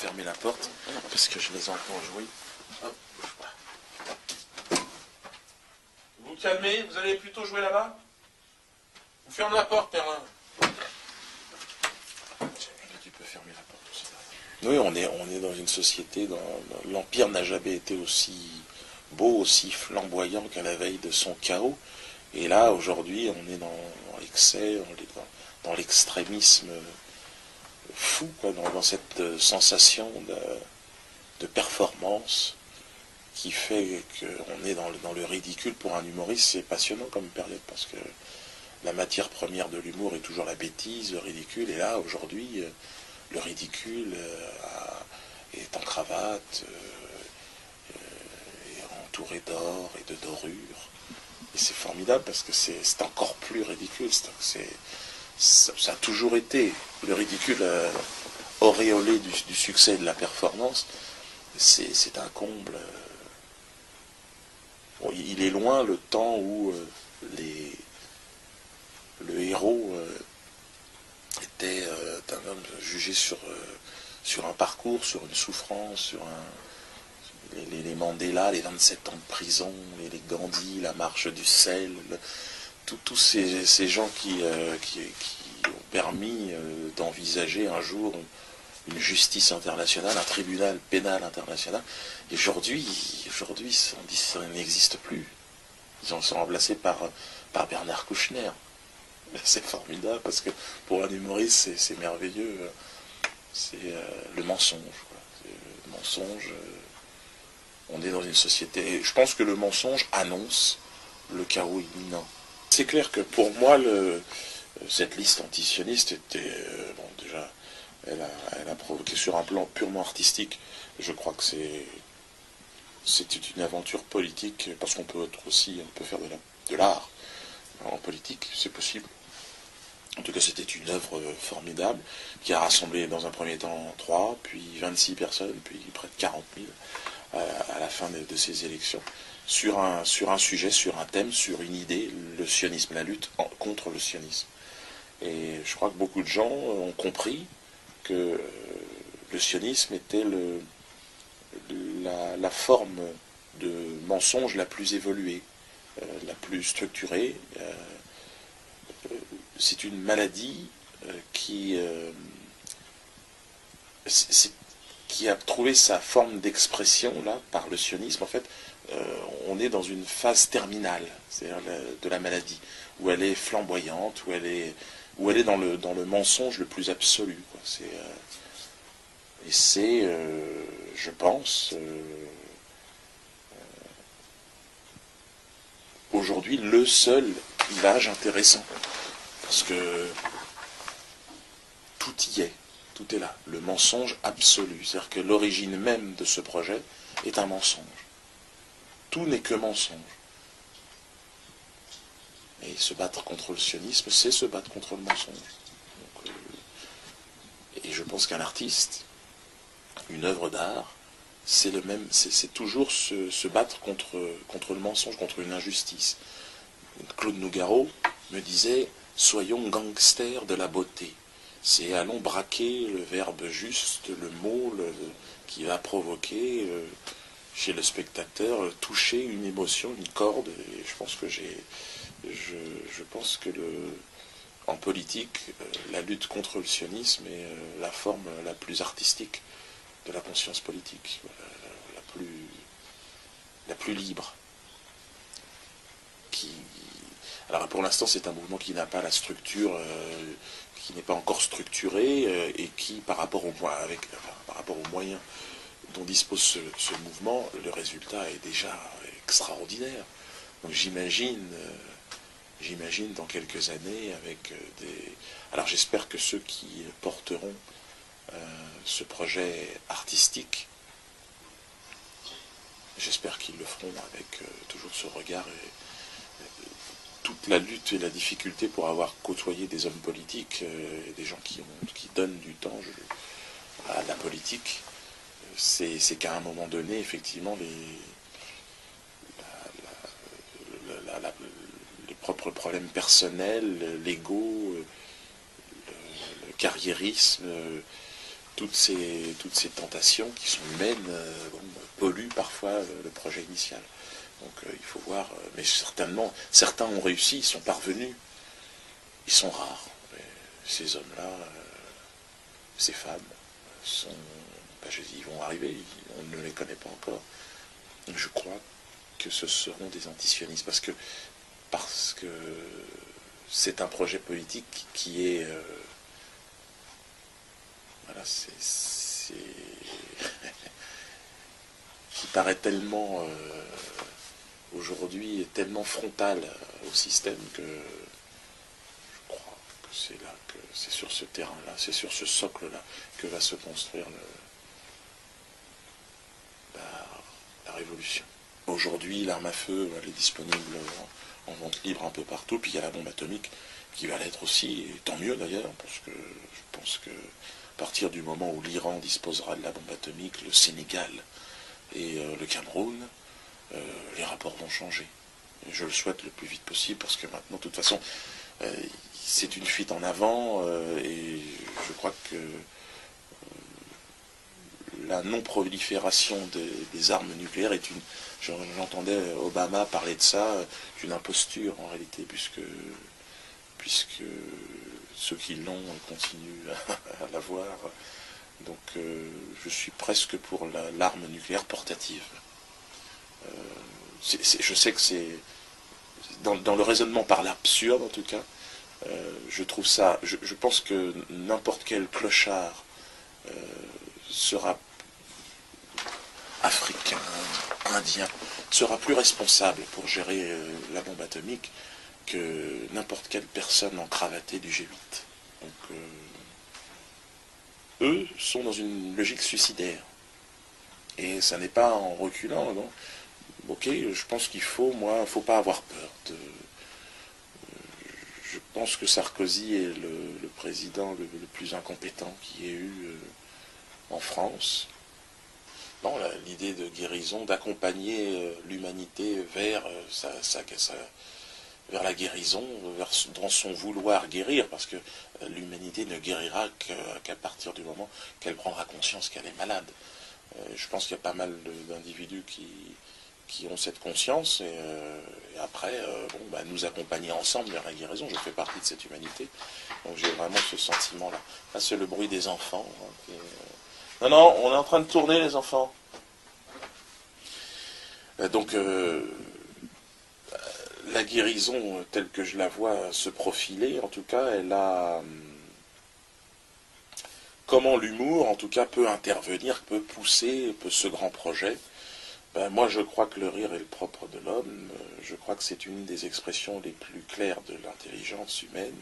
fermer la porte parce que je les entends jouer. Hop. Vous vous calmez, vous allez plutôt jouer là-bas. Vous fermez la porte, Perrin. Tu peux fermer la porte aussi. Oui, on est dans une société, l'Empire n'a jamais été aussi beau, aussi flamboyant qu'à la veille de son chaos. Et là, aujourd'hui, on est dans l'excès, on est dans l'extrémisme fou, quoi, dans cette sensation de performance qui fait qu'on est dans le ridicule. Pour un humoriste, c'est passionnant comme période, parce que la matière première de l'humour est toujours la bêtise, le ridicule, et là, aujourd'hui, le ridicule est en cravate, est entouré d'or et de dorures. Et c'est formidable parce que c'est encore plus ridicule. Ça a toujours été le ridicule auréolé du succès et de la performance. C'est un comble. Bon, il est loin le temps où le héros était un homme jugé sur un parcours, sur une souffrance, sur les Mandela, les 27 ans de prison, les Gandhi, la marche du sel, tous ces gens qui ont permis d'envisager un jour une justice internationale, un tribunal pénal international. Et aujourd'hui, on dit que ça n'existe plus. Ils sont remplacés par Bernard Kouchner. C'est formidable, parce que pour un humoriste, c'est merveilleux. C'est le mensonge. Le mensonge, on est dans une société... Je pense que le mensonge annonce le chaos imminent. C'est clair que pour moi, cette liste antisioniste était... bon, déjà, elle a provoqué sur un plan purement artistique. Je crois que c'était une aventure politique, parce qu'on peut faire de l'art en politique, c'est possible. En tout cas, c'était une œuvre formidable qui a rassemblé dans un premier temps 3, puis 26 personnes, puis près de 40 000 à la fin de ces élections, sur un sujet, sur un thème, sur une idée, le sionisme, la lutte contre le sionisme. Et je crois que beaucoup de gens ont compris que le sionisme était la forme de mensonge la plus évoluée, la plus structurée. C'est une maladie qui a trouvé sa forme d'expression là par le sionisme. En fait, on est dans une phase terminale, c'est-à-dire de la maladie, où elle est flamboyante, où elle est dans le mensonge le plus absolu, quoi. Et c'est, je pense, aujourd'hui le seul clivage intéressant. Parce que tout y est, tout est là, le mensonge absolu. C'est-à-dire que l'origine même de ce projet est un mensonge. Tout n'est que mensonge. Et se battre contre le sionisme, c'est se battre contre le mensonge. Donc, et je pense qu'un artiste, une œuvre d'art, c'est toujours se battre contre le mensonge, contre une injustice. Claude Nougaro me disait: soyons gangsters de la beauté. C'est allons braquer le verbe juste, le mot qui va provoquer chez le spectateur, toucher une émotion, une corde. Et je pense que en politique, la lutte contre le sionisme est la forme la plus artistique de la conscience politique, la plus libre. Alors pour l'instant, c'est un mouvement qui n'a pas la structure, qui n'est pas encore structuré, et qui, par rapport aux moyens dont dispose ce mouvement, le résultat est déjà extraordinaire. Donc j'imagine dans quelques années avec Alors j'espère que ceux qui porteront ce projet artistique, j'espère qu'ils le feront avec toujours ce regard et toute la lutte et la difficulté pour avoir côtoyé des hommes politiques, et des gens qui donnent du temps à la politique. C'est qu'à un moment donné, effectivement, les propres problèmes personnels, l'ego, le carriérisme, toutes ces tentations qui sont humaines polluent parfois le projet initial. Donc il faut voir, mais certainement, certains ont réussi, ils sont parvenus, ils sont rares. Mais ces hommes-là, ces femmes, ils vont arriver, on ne les connaît pas encore. Donc je crois que ce seront des antisionistes, parce que c'est un projet politique qui est... voilà, qui paraît tellement... aujourd'hui tellement frontal au système que je crois que c'est là, que c'est sur ce terrain-là, c'est sur ce socle-là que va se construire la révolution. Aujourd'hui, l'arme à feu, elle est disponible en vente libre un peu partout, puis il y a la bombe atomique qui va l'être aussi, et tant mieux d'ailleurs, parce que je pense que à partir du moment où l'Iran disposera de la bombe atomique, le Sénégal et le Cameroun, les rapports vont changer. Et je le souhaite le plus vite possible, parce que maintenant, de toute façon, c'est une fuite en avant, et je crois que la non-prolifération des armes nucléaires est une... J'entendais Obama parler de ça, d'une imposture en réalité, puisque ceux qui l'ont continuent à l'avoir. Donc je suis presque pour l'arme nucléaire portative. Je sais que c'est... Dans le raisonnement par l'absurde, en tout cas, je trouve ça... Je pense que n'importe quel clochard sera africain, indien, sera plus responsable pour gérer la bombe atomique que n'importe quelle personne encravatée du G8. Donc, eux sont dans une logique suicidaire. Et ça n'est pas en reculant, non. Ok, je pense faut pas avoir peur. Je pense que Sarkozy est le président le plus incompétent qu'il y ait eu en France. Non, l'idée de guérison, d'accompagner l'humanité vers vers la guérison, dans son vouloir guérir, parce que l'humanité ne guérira qu'à partir du moment qu'elle prendra conscience qu'elle est malade. Je pense qu'il y a pas mal d'individus qui ont cette conscience, et après, nous accompagner ensemble vers la guérison. Je fais partie de cette humanité, donc j'ai vraiment ce sentiment-là. Là, c'est le bruit des enfants. Non, non, on est en train de tourner, les enfants. Donc, la guérison, telle que je la vois se profiler, en tout cas, elle a... Comment l'humour, en tout cas, peut intervenir, peut pousser ce grand projet. Moi, je crois que le rire est le propre de l'homme. Je crois que c'est une des expressions les plus claires de l'intelligence humaine.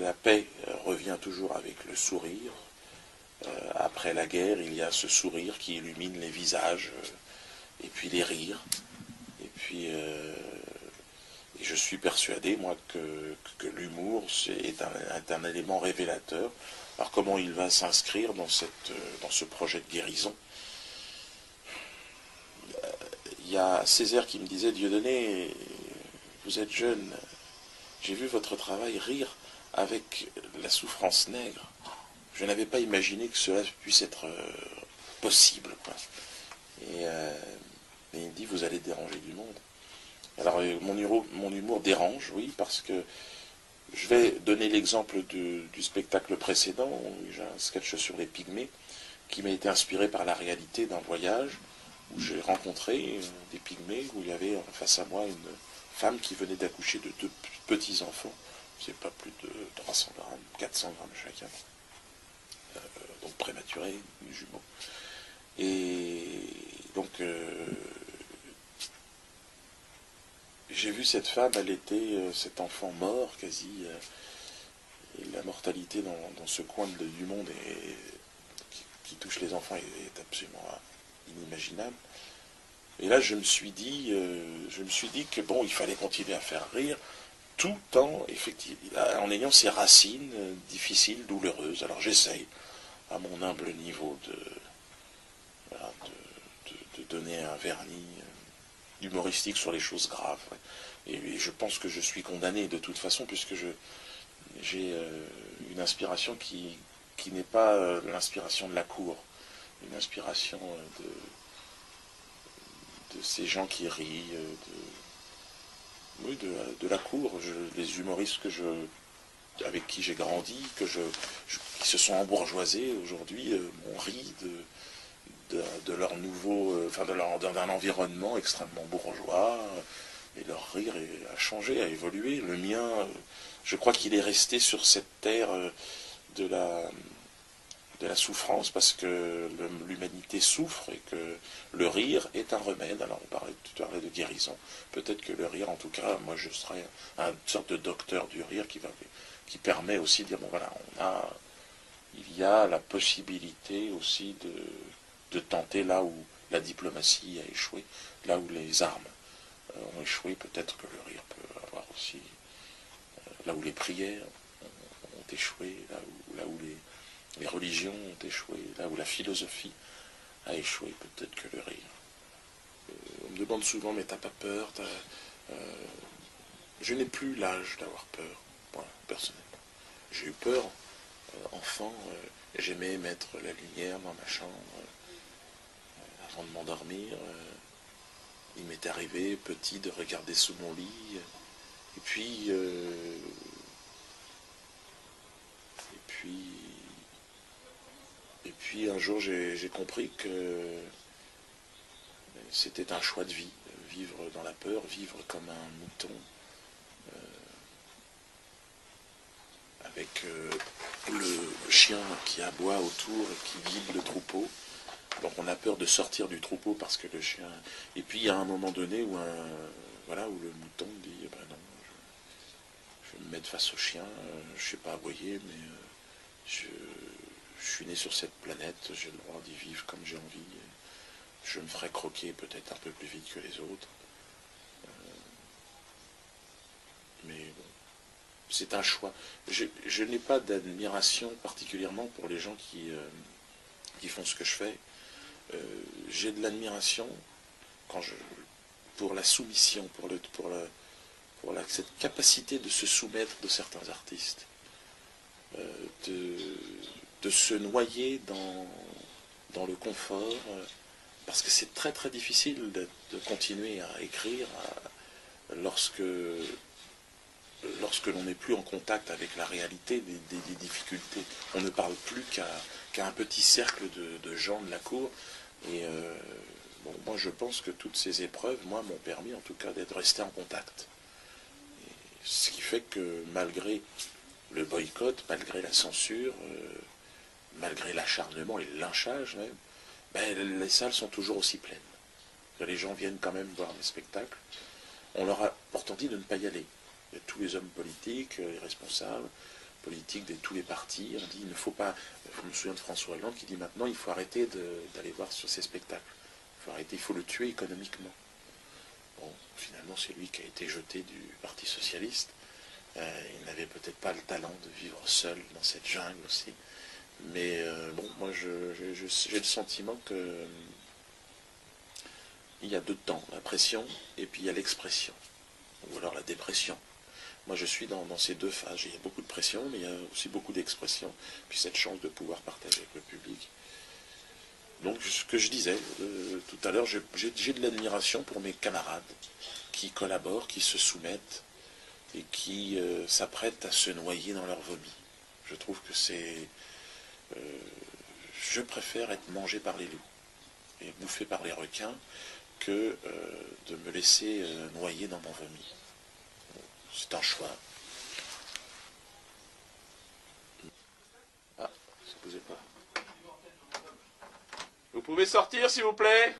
La paix revient toujours avec le sourire. Après la guerre, il y a ce sourire qui illumine les visages, et puis les rires. Et puis, et je suis persuadé, moi, que l'humour est un élément révélateur. Alors, comment il va s'inscrire dans ce projet de guérison? Il y a Césaire qui me disait, Dieudonné, vous êtes jeune, j'ai vu votre travail rire avec la souffrance nègre. Je n'avais pas imaginé que cela puisse être possible, quoi. Et il me dit, vous allez déranger du monde. Alors mon humour dérange, oui, parce que je vais donner l'exemple du spectacle précédent, où j'ai un sketch sur les pygmées, qui m'a été inspiré par la réalité d'un voyage, où j'ai rencontré des pygmées, où il y avait face à moi une femme qui venait d'accoucher de 2 petits-enfants, c'est pas plus de 300 grammes, 400 grammes chacun. Donc prématuré, jumeaux. Et donc, j'ai vu cette femme allaiter cet enfant mort, quasi, et la mortalité dans ce coin du monde qui touche les enfants est absolument inimaginable. Et là, je me suis dit que bon, il fallait continuer à faire rire, tout en ayant ces racines difficiles, douloureuses. Alors j'essaye, à mon humble niveau, de donner un vernis humoristique sur les choses graves. Ouais. Et je pense que je suis condamné de toute façon, puisque j'ai une inspiration qui qui n'est pas l'inspiration de la cour, une inspiration de ces gens qui rient, oui, de la cour, les humoristes avec qui j'ai grandi, qui se sont embourgeoisés aujourd'hui, on rit de leur nouveau, d'un environnement extrêmement bourgeois, et leur rire a changé, a évolué. Le mien, je crois qu'il est resté sur cette terre de la souffrance, parce que l'humanité souffre et que le rire est un remède. Alors tu parlais de guérison, peut-être que le rire, en tout cas, moi je serais une sorte de docteur du rire qui permet aussi de dire, bon voilà, il y a la possibilité aussi de tenter là où la diplomatie a échoué, là où les armes ont échoué, peut-être que le rire peut avoir aussi, là où les prières ont échoué, là où les religions ont échoué, là où la philosophie a échoué, peut-être que le rire. On me demande souvent, mais t'as pas peur Je n'ai plus l'âge d'avoir peur, moi, personnellement. J'ai eu peur, enfant, j'aimais mettre la lumière dans ma chambre avant de m'endormir. Il m'est arrivé, petit, de regarder sous mon lit. Et puis un jour, j'ai compris que c'était un choix de vie. Vivre dans la peur, vivre comme un mouton, avec le chien qui aboie autour et qui guide le troupeau. Donc on a peur de sortir du troupeau parce que le chien... Et puis il y a un moment donné où, où le mouton dit, eh ben non, je vais me mettre face au chien, je ne sais pas aboyer, mais je suis né sur cette planète, j'ai le droit d'y vivre comme j'ai envie. Je me ferai croquer peut-être un peu plus vite que les autres. Mais bon, c'est un choix. Je n'ai pas d'admiration particulièrement pour les gens qui font ce que je fais. J'ai de l'admiration pour la soumission, pour cette capacité de se soumettre de certains artistes, de se noyer dans le confort, parce que c'est très très difficile de continuer à écrire lorsque l'on n'est plus en contact avec la réalité des difficultés. On ne parle plus qu'à un petit cercle de gens de la cour. Et bon, moi je pense que toutes ces épreuves, m'ont permis en tout cas d'être resté en contact. Et ce qui fait que malgré le boycott, malgré la censure, malgré l'acharnement et le lynchage même, les salles sont toujours aussi pleines. Les gens viennent quand même voir les spectacles. On leur a pourtant dit de ne pas y aller. Il y a tous les hommes politiques, les responsables politiques de tous les partis, on dit il ne faut pas, je me souviens de François Hollande qui dit maintenant il faut arrêter d'aller voir sur ces spectacles, il faut le tuer économiquement. Bon, finalement c'est lui qui a été jeté du Parti Socialiste, il n'avait peut-être pas le talent de vivre seul dans cette jungle aussi, mais bon, moi j'ai le sentiment que il y a deux temps, la pression et puis il y a l'expression, ou alors la dépression. Moi, je suis dans ces deux phases. Il y a beaucoup de pression, mais il y a aussi beaucoup d'expression. Puis cette chance de pouvoir partager avec le public. Donc, ce que je disais tout à l'heure, j'ai de l'admiration pour mes camarades qui collaborent, qui se soumettent et qui s'apprêtent à se noyer dans leur vomi. Je trouve que c'est... je préfère être mangé par les loups et bouffé par les requins que de me laisser noyer dans mon vomi. C'est un choix. Ah, ça ne posait pas. Vous pouvez sortir, s'il vous plaît ?